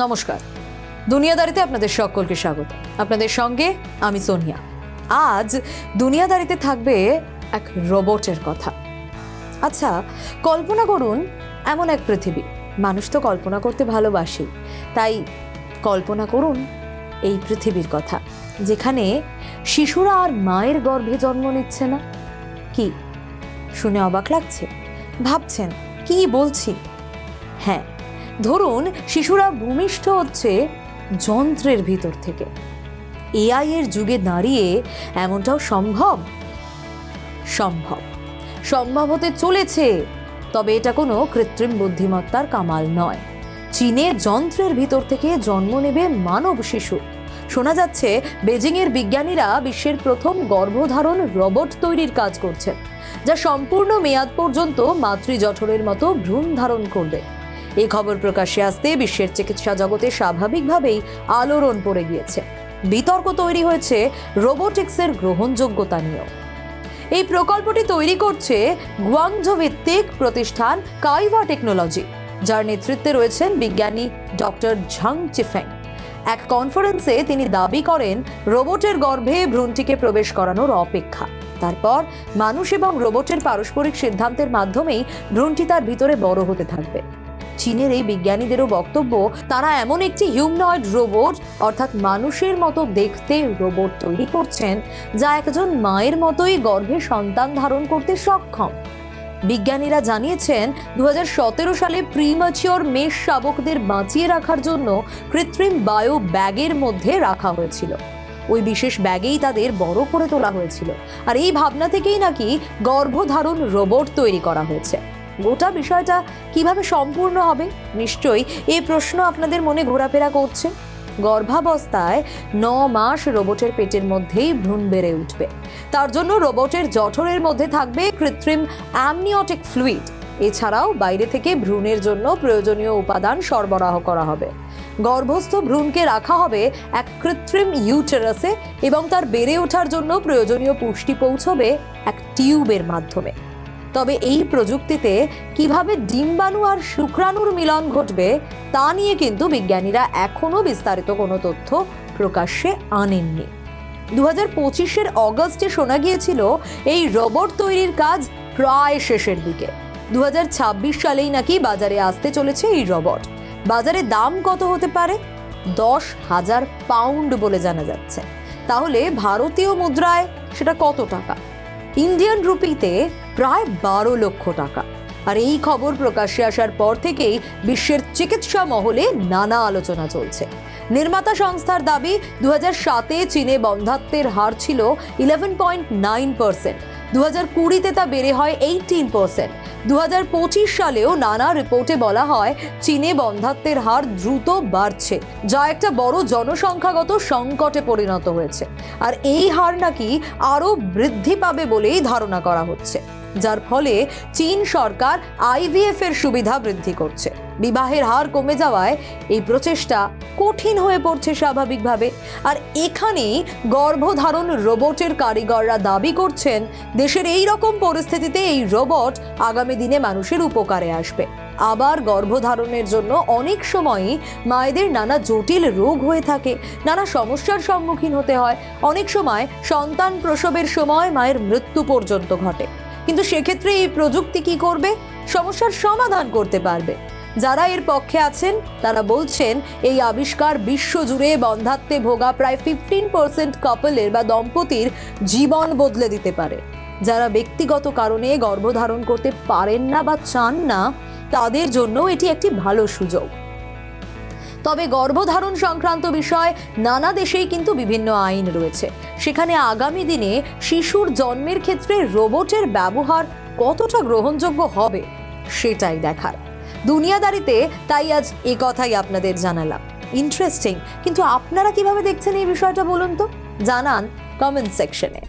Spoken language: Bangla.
নমস্কার, দুনিয়াদারিতে আপনাদের সকলকে স্বাগত। আপনাদের সঙ্গে আমি সোনিয়া। আজ দুনিয়াদারিতে থাকবে এক রোবটের কথা। আচ্ছা, কল্পনা করুন এমন এক পৃথিবী। মানুষ তো কল্পনা করতে ভালোবাসে, তাই কল্পনা করুন এই পৃথিবীর কথা, যেখানে শিশুরা আর মায়ের গর্ভে জন্ম নিচ্ছে না। কি শুনে অবাক লাগছে? ভাবছেন কি বলছি? হ্যাঁ, ধরুন শিশুরা ভূমিষ্ঠ হচ্ছে যন্ত্রের ভিতর থেকে। এআই এর যুগে দাঁড়িয়ে এমনটাও সম্ভব সম্ভব হতে চলেছে। তবে এটা কোনো কৃত্রিম বুদ্ধিমত্তার কামাল নয়। চীনে যন্ত্রের ভিতর থেকে জন্ম নেবে মানব শিশু। শোনা যাচ্ছে বেজিংয়ের বিজ্ঞানীরা বিশ্বের প্রথম গর্ভধারণ রোবট তৈরির কাজ করছেন, যা সম্পূর্ণ মেয়াদ পর্যন্ত মাতৃজঠরের মতো ভ্রূণ ধারণ করবে। এই খবর প্রকাশ্যে আসতে বিশ্বের চিকিৎসা জগতে স্বাভাবিকভাবেই আলোড়ন পড়ে গিয়েছে। বিতর্ক তৈরি হয়েছে রোবোটিক্সের গ্রহণযোগ্যতা নিয়েও। এই প্রকল্পটি তৈরি করছে গুয়াংঝো ভিত্তিক প্রতিষ্ঠান কাইভা টেকনোলজি, যার নেতৃত্বে রয়েছেন বিজ্ঞানী ডক্টর ঝাং চিফেং। এক কনফারেন্সে তিনি দাবি করেন, রোবটের গর্ভে ভ্রূণটিকে প্রবেশ করানোর অপেক্ষা। তারপর মানুষ এবং রোবটের পারস্পরিক সিদ্ধান্তের মাধ্যমেই ভ্রূণটি তার ভিতরে বড় হতে থাকবে। চীনের এই বিজ্ঞানীদেরও বক্তব্য, তারা এমন একটি হিউম্যানয়েড রোবট, অর্থাৎ মানুষের মতো দেখতে রোবট তৈরি করছেন, যা একজন মায়ের মতোই গর্ভে সন্তান ধারণ করতে সক্ষম। বিজ্ঞানীরা জানিয়েছেন 2017 সালে প্রিম্যাচিওর মেষ শাবকদের বাঁচিয়ে রাখার জন্য কৃত্রিম বায়ো ব্যাগের মধ্যে রাখা হয়েছিল। ওই বিশেষ ব্যাগেই তাদের বড় করে তোলা হয়েছিল। আর এই ভাবনা থেকেই নাকি গর্ভধারণ রোবট তৈরি করা হয়েছে। গোটা বিষয়টা কিভাবে সম্পূর্ণ হবে, নিশ্চয়ই এই প্রশ্ন আপনাদের মনে ঘোরাফেরা করছে। গর্ভাবস্থায় 9 মাস রোবটের পেটের মধ্যেই ভ্রূণ বেড়ে উঠবে। তার জন্য রোবটের জঠরের মধ্যে থাকবে কৃত্রিম অ্যামনিওটিক ফ্লুইড। এছাড়াও বাইরে থেকে ভ্রূণের জন্য প্রয়োজনীয় উপাদান সরবরাহ করা হবে। গর্ভস্থ ভ্রূণকে রাখা হবে এক কৃত্রিম ইউটেরাসে এবং তার বেড়ে ওঠার জন্য প্রয়োজনীয় পুষ্টি পৌঁছবে এক টিউবের মাধ্যমে। তবে এই প্রযুক্তিতে কিভাবে ডিম্বাণু আর শুক্রাণুর মিলন ঘটবে তা নিয়ে কিন্তু বিজ্ঞানীরা এখনো বিস্তারিত কোনো তথ্য প্রকাশ্যে আনেননি। 2025 অগস্টে শোনা গিয়েছিল এই রোবট তৈরির কাজ প্রায় শেষের দিকে। 2026 সালেই নাকি বাজারে আসতে চলেছে এই রোবট। বাজারে দাম কত হতে পারে? 10,000 পাউন্ড বলে জানা যাচ্ছে। তাহলে ভারতীয় মুদ্রায় সেটা কত টাকা? ইন্ডিয়ান রুপিতে প্রায় 12 লক্ষ টাকা। আর এই খবর প্রকাশ্যে আসার পর থেকেই বিশ্বের চিকিৎসা মহলে নানা আলোচনা চলছে। নির্মাতা সংস্থার দাবি, 2007-এ চীনে বন্ধ্যাত্বের হার ছিল 11.9%। 2020-তে তা বেড়ে হয় 18%। 2025 সালেও নানা রিপোর্টে বলা হয় চীনে বন্ধ্যাত্বের হার দ্রুত বাড়ছে, যা একটা বড় জনসংখ্যাগত সংকটে পরিণত হয়েছে। আর এই হার নাকি আরও বৃদ্ধি পাবে বলেই ধারণা করা হচ্ছে, যার ফলে চীন সরকার আইভিএফ এর সুবিধা বৃদ্ধি করছে। বিবাহের হার কমে যাওয়ায় এই প্রচেষ্টা কঠিন হয়ে পড়ছে স্বাভাবিকভাবে। আর এখানেই গর্ভধারণ রোবটের কারিগররা দাবি করছেন, দেশের এই রকম পরিস্থিতিতে এই রোবট আগামী দিনে মানুষের উপকারে আসবে। আবার গর্ভধারণের জন্য অনেক সময়ই মায়েদের নানা জটিল রোগ হয়ে থাকে, নানা সমস্যার সম্মুখীন হতে হয়। অনেক সময় সন্তান প্রসবের সময় মায়ের মৃত্যু পর্যন্ত ঘটে। কিন্তু সেক্ষেত্রে এই প্রযুক্তি কি করবে? সমস্যার সমাধান করতে পারবে। যারা এর পক্ষে আছেন তারা বলছেন, এই আবিষ্কার বিশ্বজুড়ে বন্ধ্যাত্বে ভোগা প্রায় 15% কাপলের বা দম্পতির জীবন বদলে দিতে পারে। যারা ব্যক্তিগত কারণে গর্ভধারণ করতে পারেন না বা চান না, তাদের জন্য এটি একটি ভালো সুযোগ। তবে গর্ভধারণ সংক্রান্ত বিষয় নানা দেশেই কিন্তু বিভিন্ন আইন রয়েছে। সেখানে আগামী দিনে শিশুর জন্মের ক্ষেত্রে রোবটের ব্যবহার কতটা গ্রহণযোগ্য হবে সেটাই দেখার। দুনিয়াদারিতে তাই আজ এ কথাই আপনাদের জানালাম। ইন্টারেস্টিং, কিন্তু আপনারা কিভাবে দেখছেন এই বিষয়টা বলুন তো, জানান কমেন্ট সেকশনে।